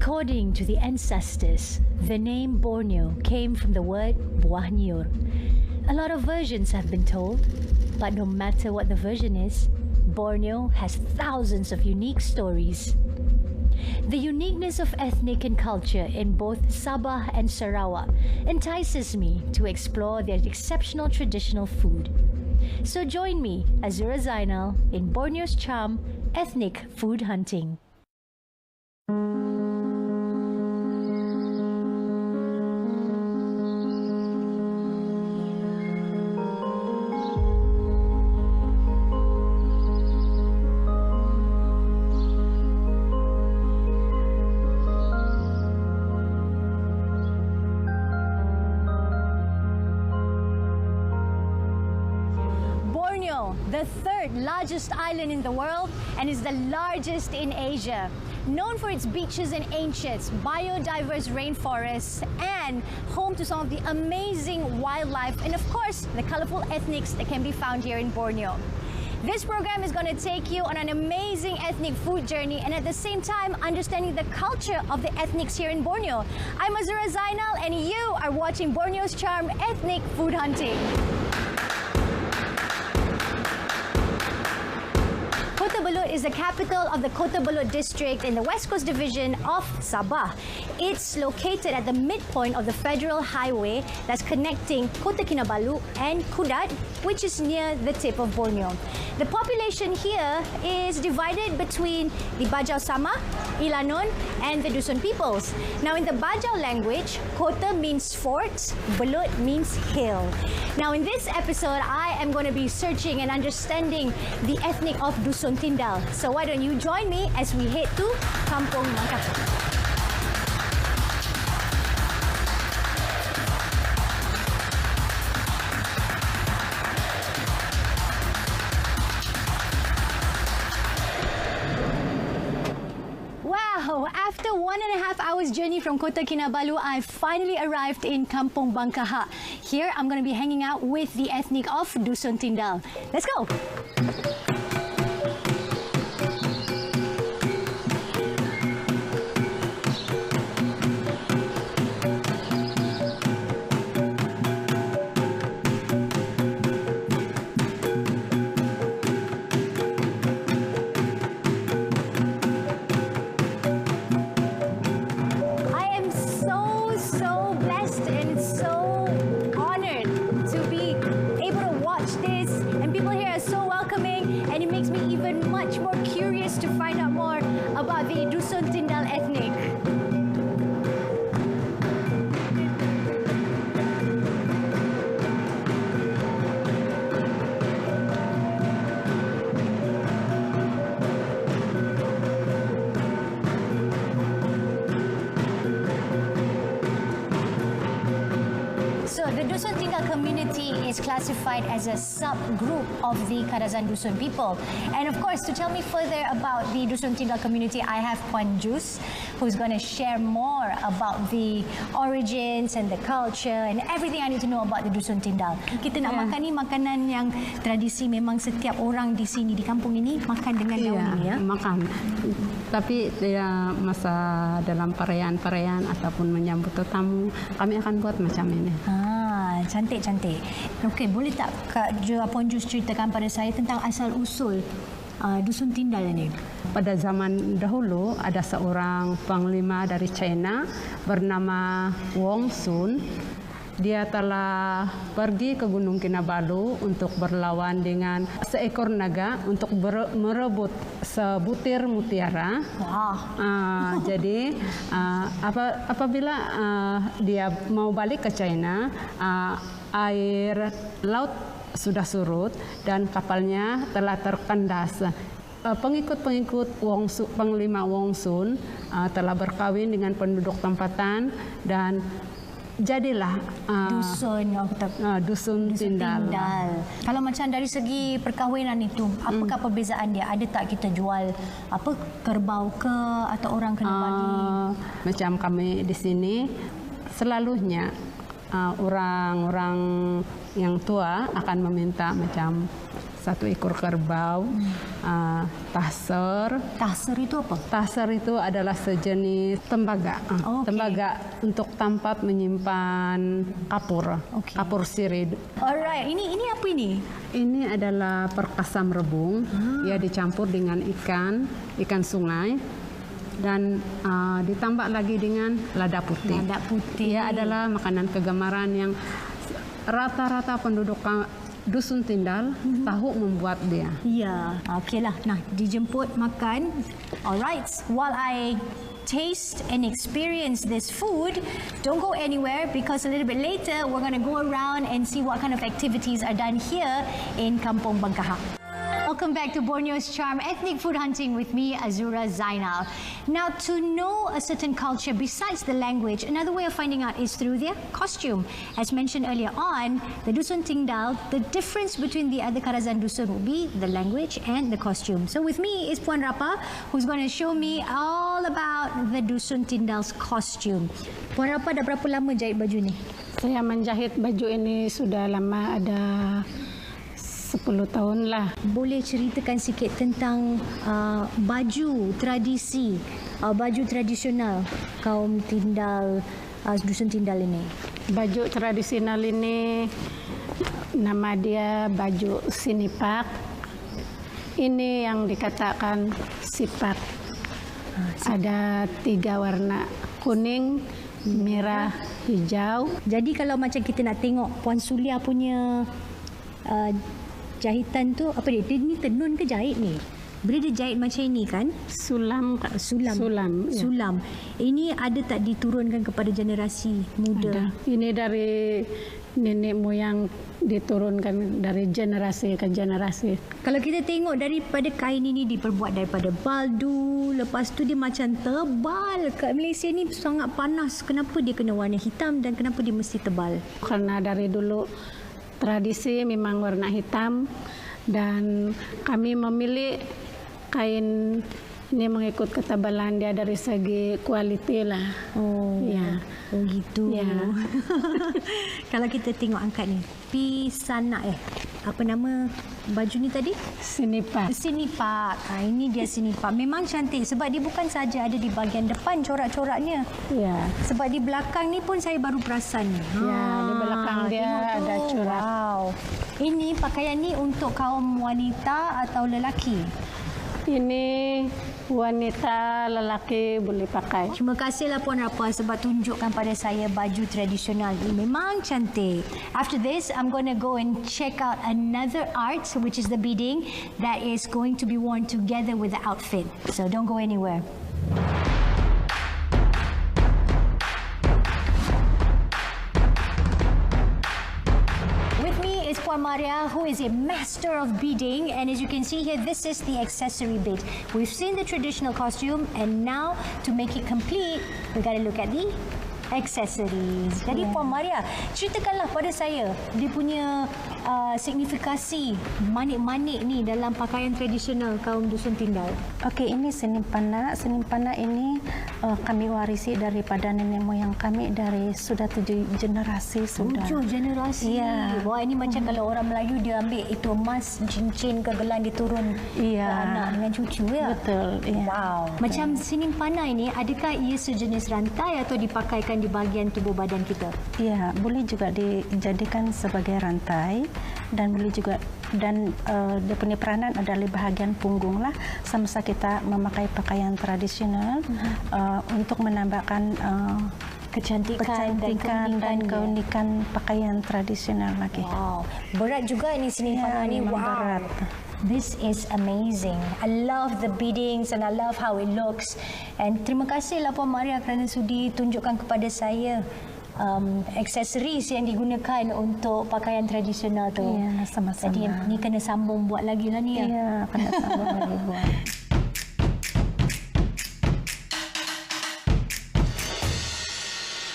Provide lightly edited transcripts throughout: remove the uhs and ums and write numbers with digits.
According to the ancestors, the name Borneo came from the word Buah Nyur. A lot of versions have been told, but no matter what the version is, Borneo has thousands of unique stories. The uniqueness of ethnic and culture in both Sabah and Sarawak entices me to explore their exceptional traditional food. So join me, Azura Zainal, in Borneo's charm, ethnic food hunting. The third largest island in the world and is the largest in Asia. Known for its beaches and ancients, biodiverse rainforests, and home to some of the amazing wildlife and of course the colorful ethnics that can be found here in Borneo. This program is going to take you on an amazing ethnic food journey and at the same time understanding the culture of the ethnics here in Borneo. I'm Azura Zainal and you are watching Borneo's charm, ethnic food hunting. Kota Belud is the capital of the Kota Belud district in the West Coast division of Sabah. It's located at the midpoint of the federal highway that's connecting Kota Kinabalu and Kudat, which is near the tip of Borneo. The population here is divided between the Bajau Sama, Ilanon, and the Dusun peoples. Now in the Bajau language, Kota means fort, Belud means hill. Now in this episode, I am going to be searching and understanding the ethnic of Dusun Tindal. So why don't you join me as we head to Kampung Bangkaha. After 1.5 hours journey from Kota Kinabalu, I finally arrived in Kampung Bangkaha. Here, I'm going to be hanging out with the ethnic of Dusun Tindal. Let's go! To find out more about the Dusun Tindal ethnic. So the Dusun Tindal community is classified as a subgroup of the Kadazan Dusun people. And of course, to tell me further about the Dusun Tindal community, I have Puan Jus, who's going to share more about the origins and the culture and everything I need to know about the Dusun Tindal. Kita nak makan ni makanan yang tradisi, memang setiap orang di sini, di kampung ini, makan dengan daun ini ya? Makan. Tapi dia masa dalam perayaan-perayaan ataupun menyambut tetamu, kami akan buat macam ini. Cantik-cantik. Okey, boleh tak Kak Puan Jus ceritakan pada saya tentang asal-usul Dusun Tindal ini? Pada zaman dahulu ada seorang panglima dari China bernama Wong Sun. Dia telah pergi ke Gunung Kinabalu untuk berlawan dengan seekor naga untuk merebut sebutir mutiara. Wow. Jadi apabila dia mau balik ke China, air laut sudah surut dan kapalnya telah terkandas. Pengikut-pengikut Panglima Wong Sun telah berkawin dengan penduduk tempatan dan jadilah Dusun Tindal. Kalau macam dari segi perkahwinan itu, apakah perbezaan dia? Ada tak kita jual kerbau ke atau orang kena bagi? Macam kami di sini selalunya orang-orang yang tua akan meminta macam 1 ekor kerbau, taser. Taser itu apa? Taser itu adalah sejenis tembaga. Okey. Tembaga untuk tempat menyimpan kapur, Okey. kapur sirih. Alright, ini apa ini? Ini adalah perkasam rebung. Ia dicampur dengan ikan sungai. Dan ditambah lagi dengan lada putih. Lada putih. Ia adalah makanan kegemaran yang rata-rata penduduk Dusun Tindal tahu membuat dia. Ya, okeylah. Nah, dijemput makan. Alright, while I taste and experience this food, don't go anywhere because a little bit later we're going to go around and see what kind of activities are done here in Kampung Bangkaha. Welcome back to Borneo's Charm Ethnic Food Hunting with me, Azura Zainal. Now, to know a certain culture besides the language, another way of finding out is through their costume. As mentioned earlier on, the Dusun Tindal, the difference between the other Karazan Dusun would be the language and the costume. So with me is Puan Rapa, who's going to show me all about the Dusun Tindal's costume. Puan Rapa, dah berapa lama jahit baju ni? Saya menjahit baju ini sudah lama, ada 10 tahun lah. Boleh ceritakan sikit tentang baju tradisi, baju tradisional kaum Tindal, Dusun Tindal ini? Baju tradisional ini nama dia baju sinipak. Ini yang dikatakan sipak. Ada 3 warna, kuning, merah, hijau. Jadi kalau macam kita nak tengok Puan Sulia punya jahitan tu, apa dia? Dia ni tenun ke jahit ni? Bila dia jahit macam ini kan? Sulam, Kak. Sulam. Ya. Sulam. Ini ada tak diturunkan kepada generasi muda? Ada. Ini dari nenek moyang, diturunkan dari generasi ke generasi. Kalau kita tengok daripada kain ini diperbuat daripada baldu, lepas tu dia macam tebal. Kat Malaysia ni sangat panas. Kenapa dia kena warna hitam dan kenapa dia mesti tebal? Karena dari dulu tradisi memang warna hitam dan kami memilih kain ini mengikut ketebalan dia dari segi kualiti lah. Oh, ya. Oh gitu. Ya. Kalau kita tengok angkat ni, Pisana apa nama baju ni tadi? Sinipak. Sinipak. Ini dia sinipak. Memang cantik sebab dia bukan saja ada di bahagian depan corak-coraknya. Ya. Sebab di belakang ni pun saya baru perasan. Ya, di belakang dia tengok tu. ada corak. Wow. Ini pakaian ni untuk kaum wanita atau lelaki? Ini wanita, lelaki boleh pakai. Terima kasihlah Puan Rapa sebab tunjukkan pada saya baju tradisional ini. Memang cantik. After this, I'm going to go and check out another art, which is the beading, that is going to be worn together with the outfit. So don't go anywhere. Puan Maria, who is a master of beading, and as you can see here, this is the accessory bit. We've seen the traditional costume, and now to make it complete, we got to look at the accessories. Jadi Puan Maria, ceritakanlah pada saya dia punya signifikasi manik-manik ni dalam pakaian tradisional kaum Dusun Tindal. Okey, ini senimpana. Senimpana ini kami warisi daripada nenek moyang kami dari sudah 7 generasi sudah. 7 generasi. Ya. Wah, ini macam kalau orang Melayu dia ambil itu emas, cincin ke gelang diturun ke anak dengan cucu ya. Betul. Ya. Wow. Macam senimpana ini, adakah ia sejenis rantai atau dipakaikan di bahagian tubuh badan kita? Ya, boleh juga dijadikan sebagai rantai dan boleh juga dia punya peranan adalah di bahagian punggung lah semasa kita memakai pakaian tradisional untuk menambahkan kecantikan dan keunikan pakaian tradisional lagi. Wow, berat juga ini senimpana ni. Wow. Berat. This is amazing. I love the beadings and I love how it looks. And terima kasihlah Puan Maria kerana sudi tunjukkan kepada saya aksesoris yang digunakan untuk pakaian tradisional tu. Ya, sama-sama. Jadi ni kena sambung buat lagi lah ni ya. Ya, kena sambung lagi buat.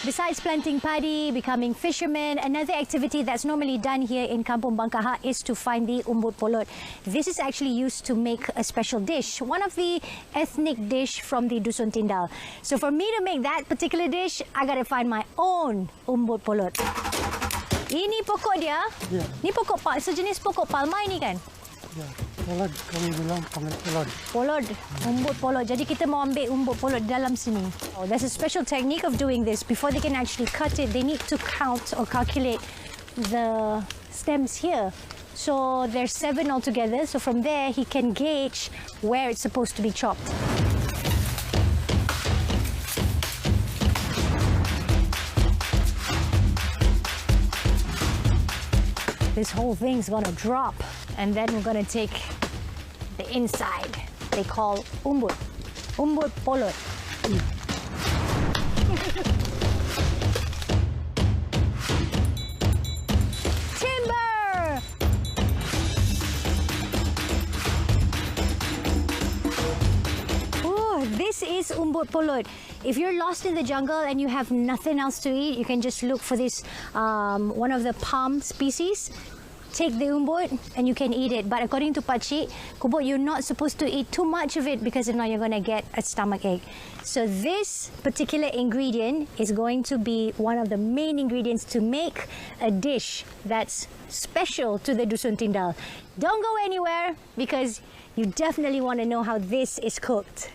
Besides planting paddy, becoming fishermen, another activity that's normally done here in Kampung Bangkaha is to find the umbut polot. This is actually used to make a special dish, one of the ethnic dish from the Dusun Tindal. So for me to make that particular dish, I got to find my own umbut polot. Ini pokok dia. Ini pokok sejenis pokok palma ini kan? Ya, polod kami bilang panggil polod. Polod, umbut polod. Jadi kita mau ambil umbut polod dalam sini. Oh, there's a special technique of doing this. Before they can actually cut it, they need to count or calculate the stems here. So there's 7 altogether. So from there, he can gauge where it's supposed to be chopped. This whole thing's gonna drop, and then we're gonna take the inside. They call umbut polot. Timber! Ooh, this is umbut polot. If you're lost in the jungle and you have nothing else to eat, you can just look for this one of the palm species. Take the umbut and you can eat it. But according to Pakcik, Kubot, you're not supposed to eat too much of it because if not, you're going to get a stomach ache. So this particular ingredient is going to be one of the main ingredients to make a dish that's special to the Dusun Tindal. Don't go anywhere because you definitely want to know how this is cooked.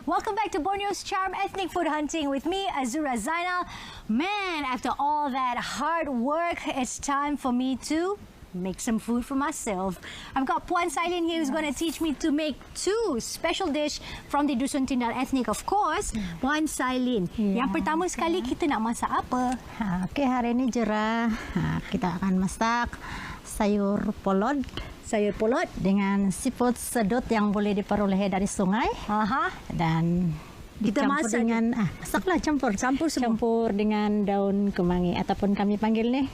Welcome back to Borneo's Charm Ethnic Food Hunting with me, Azura Zainal. Man, after all that hard work, it's time for me to make some food for myself. I've got Puan Sailin here who's going to teach me to make 2 special dish from the Dusun Tindal Ethnic, of course. Puan Sailin, yang pertama sekali kita nak masak apa? Okey, hari ini Jura, kita akan masak sayur polod. Sayur polot Dengan siput sedut yang boleh diperoleh dari sungai. Aha. Dan Kita dicampur masak dengan masaklah campur semua. campur dengan daun kemangi ataupun kami panggil nih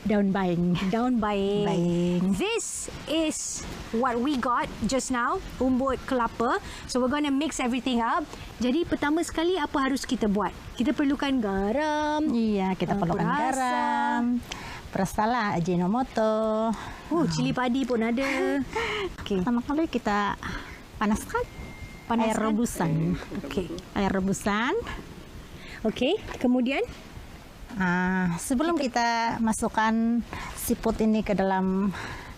daun baing. Daun baing. Baing. This is what we got just now, umbut kelapa. So we're going to mix everything up. Jadi pertama sekali apa harus kita buat? Kita perlukan garam. Iya, kita perlukan perasa. garam. Perasalah Ajinomoto. Cili padi pun ada. Okey. Pertama kali kita panaskan air rebusan. Okey. Air rebusan. Okey, kemudian Sebelum kita masukkan siput ini ke dalam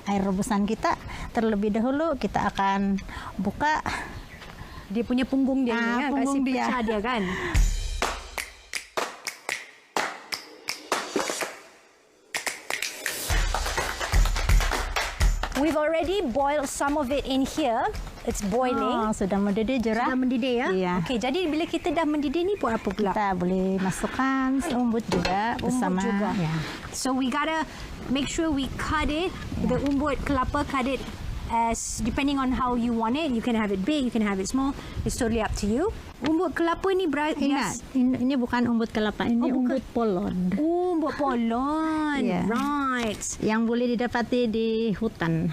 air rebusan kita, terlebih dahulu kita akan buka dia punya punggung dia ni ya, punggung kasi dia. pecah dia kan. We've already boiled some of it in here. It's boiling. Sudah mendidih Jura. Sudah mendidih ya? Iya. Okey, jadi bila kita dah mendidih ni buat apa pula? Kita boleh masukkan umbut juga bersama. juga. Ya. So we gotta make sure we cut it, the umbut kelapa, cut it as depending on how you want it. You can have it big, you can have it small. It's totally up to you. Umbut kelapa ni Ingat, ini bukan umbut kelapa, ini umbut polod. Umbut polon. Yeah. Right. Yang boleh didapati di hutan.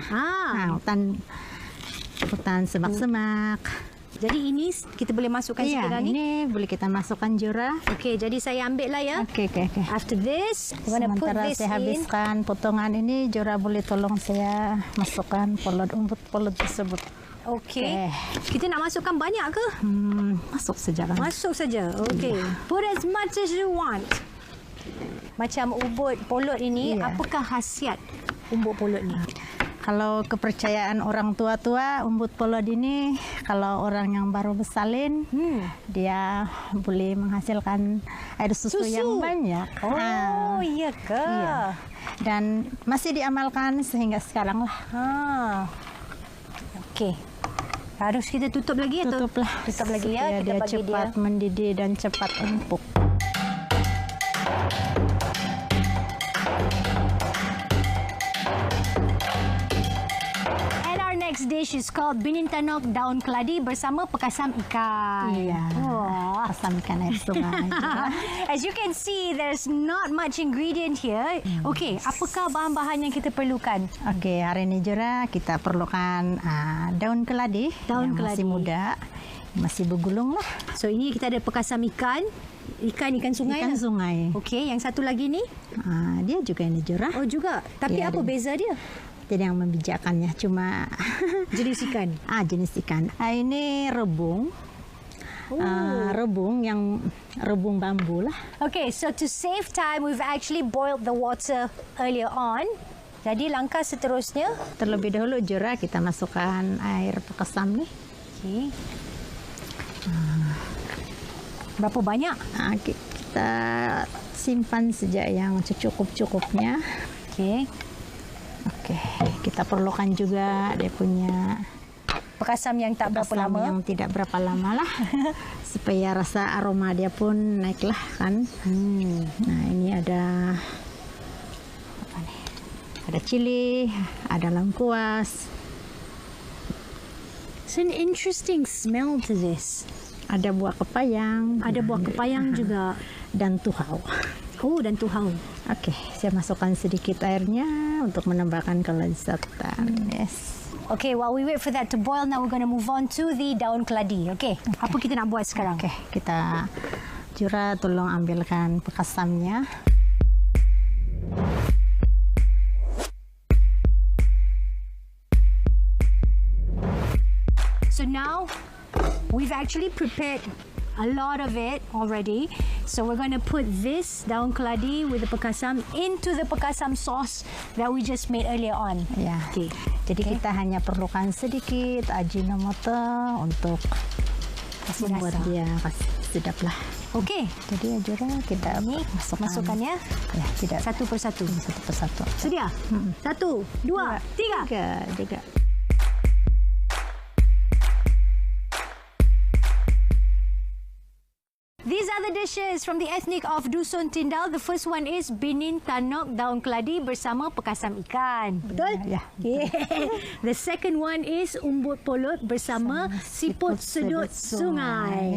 Hutan semak-semak. Jadi ini kita boleh masukkan Iya, sekarang ni. ini boleh kita masukkan Jura. Okey, jadi saya ambil lah ya. Oke. After this, we're gonna put Sementara this saya in. habiskan potongan ini, Jura boleh tolong saya masukkan umbut polod tersebut. Okey. Kita nak masukkan banyak ke? Masuk saja kan. Masuk saja. Okey. Put as much as you want. Macam umbut polot ini, Iya. apakah khasiat umbut polot ni? Kalau kepercayaan orang tua-tua, umbut polod ini kalau orang yang baru bersalin, dia boleh menghasilkan air susu yang banyak. Oh, iya ke? Iya. Dan masih diamalkan sehingga sekarang lah. Okey. Harus kita tutup lagi atau? Tutuplah. Tutup lagi ya. Supaya Kita dia bagi cepat mendidih dan cepat empuk. And our next dish is called binintanok daun keladi bersama pekasam ikan. Iya. Wah. Asam ikan air sungai. As you can see, there's not much ingredient here. Okey, apakah bahan-bahan yang kita perlukan? Okey, hari ini Jura kita perlukan daun keladi. Daun yang keladi. masih muda, masih bergulung lah. So ini kita ada pekasam ikan sungai. Ikan lah. sungai. Okey, yang satu lagi ni? Dia juga ini Jura. Oh juga. Tapi Iya, apa ada. beza dia? Jadi yang membijakkannya cuma Jenis ikan. jenis ikan. Ini rebung. Rebung bambu lah. Okay, so to save time, we've actually boiled the water earlier on. Jadi langkah seterusnya. Terlebih dahulu Jura kita masukkan air pekasam nih. Okey. Berapa banyak? Kita simpan saja yang secukup-cukupnya. Okey. Oke, kita perlukan juga dia punya Pekasam yang tak berapa pekasam lama. yang tidak berapa lama lah supaya rasa aroma dia pun naiklah kan. Nah ini ada apa nih? Ada cili, ada lengkuas, It's an interesting smell to this. ada buah kepayang, Ada buah kepayang juga. dan tuhau. Oh, dan tuhau. Oke, saya masukkan sedikit airnya untuk menambahkan kelezatan. Yes. Okay, while we wait for that to boil, now we're going to move on to the daun keladi. Okay, apa kita nak buat sekarang? Oke, kita Jura tolong ambilkan pekasamnya. So now we've actually prepared a lot of it already. So we're going to put this daun keladi with the pekasam into the pekasam sauce that we just made earlier on. Ya. Okay. Jadi kita hanya perlukan sedikit Ajinomoto untuk Kasih membuat rasa. dia sedap lah. Okay. Jadi Jura kita Masukkannya Ya, tidak satu persatu. satu persatu. Sedia? 1, 2, 3. Tiga juga. These are the dishes from the ethnic of Dusun Tindal. The first one is binin tanok daun keladi bersama pekasam ikan. Betul? Ya. Yeah. The second one is umbut polot bersama siput sedut sungai.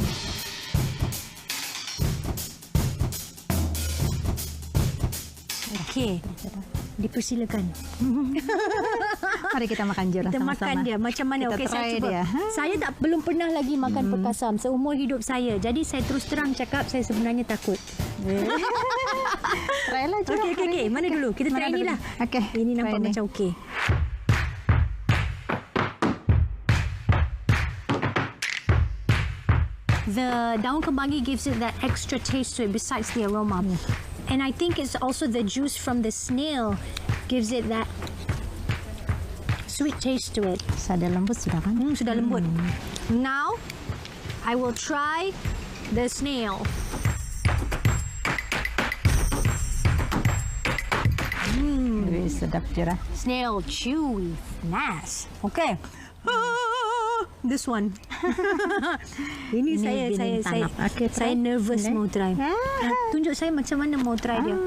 Okey. Dipersilakan. Mari kita makan Jura Kita sama-sama. makan dia macam mana? Kita Okey, saya try cuba. dia. Saya belum pernah lagi makan pekasam seumur hidup saya. Jadi saya terus terang cakap saya sebenarnya takut. Try lah Jura. Okey. Mana dulu? Kita try Mana ni dulu? lah. Okey, Ini try nampak ni. macam okey. The daun kemangi gives it that extra taste to it besides the aroma. And I think it's also the juice from the snail gives it that sweet taste to it. Sudah lembut sudah kan? Sudah lembut. Now, I will try the snail. Wih, sedap Jura. Snail, chewy, nice. Okay. This one. Ini saya binin tanap. Okey, saya try. nervous Boleh? mau try. Tunjuk saya macam mana mau try dia.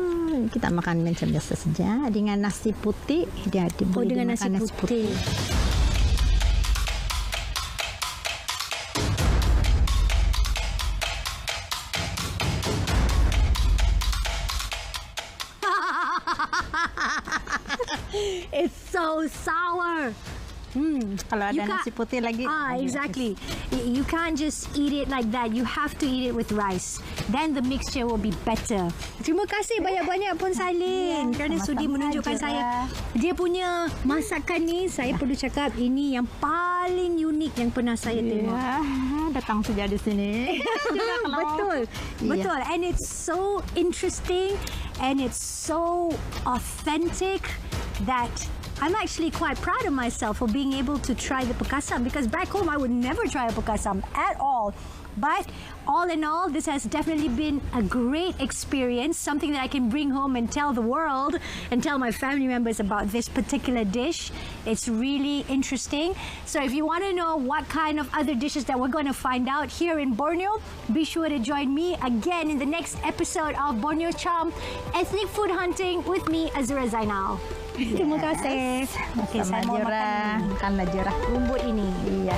Kita makan macam biasa saja dengan nasi putih. Dia Oh, boleh dengan nasi dimakan putih. It's so sour. Kalau ada You can't- nasi putih lagi. Exactly. You can't just eat it like that. You have to eat it with rice. Then the mixture will be better. Terima kasih banyak-banyak Pun Sailin kerana sama-sama, sudi menunjukkan Jura. saya dia punya masakan ni. Saya perlu cakap ini yang paling unik yang pernah saya tengok. Ya, datang saja di sini. Betul. Iya. Betul. And it's so interesting and it's so authentic that I'm actually quite proud of myself for being able to try the pekasam because back home I would never try a pekasam at all. But all in all, this has definitely been a great experience, something that I can bring home and tell the world and tell my family members about this particular dish. It's really interesting. So if you want to know what kind of other dishes that we're going to find out here in Borneo, be sure to join me again in the next episode of Borneo Charm Ethnic Food Hunting with me, Azura Zainal. Terima kasih. Okay, Sama saya mau Jura. makan Makanlah Jura. rumput ini. Iya.